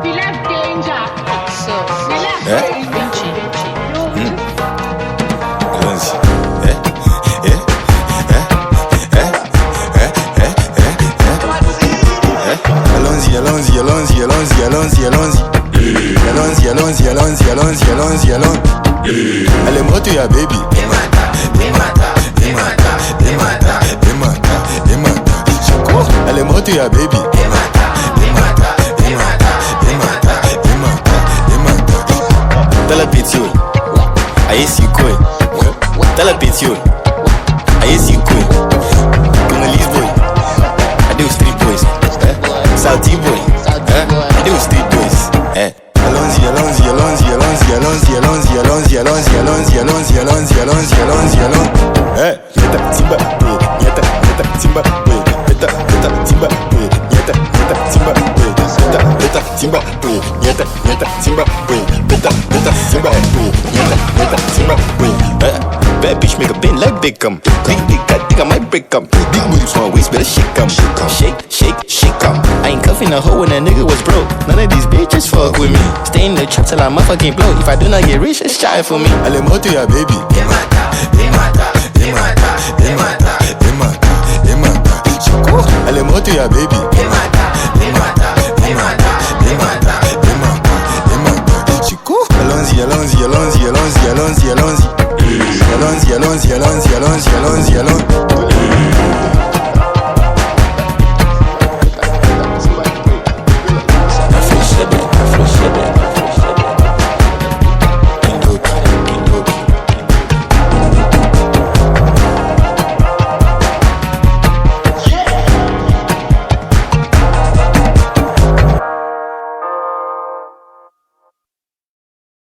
We left danger. So, We left danger. ALLONSY. ALLONSY, ALLONSY, ALLONSY, ALLONSY, ALLONSY, ALLONSY. ALLONSY, ALLONSY, ALLONSY, ALLONSY, ALLONSY, ALLONSY. Elle est morte, ya baby. Elle est morte, ya baby. Tell a pitié, aïe si quoi. Tell a pitié, aïe si quoi. Congolese boy, I do street boys. Salty boy, I do street boys. ALLONSY, ALLONSY, ALLONSY, ALLONSY, ALLONSY, ALLONSY, ALLONSY, ALLONSY, ALLONSY, ALLONSY, ALLONSY, ALLONSY, ALLONSY, ALLONSY. Nyata timba, nyata timba, nyata timba, nyata timba, nyata timba, nyata timba, nyata timba. Bad bitch make a bend like Beckham. Big got dick, I might break 'em. Big booty, small waist, better shake 'em. Shake 'em. I ain't cuffing a hoe when a nigga was broke. None of these bitches fuck with me. Stay in the trap till I motherfucking blow. If I do not get rich, it's trying for me. Elle est morte, ya baby. Elle est morte, ya baby.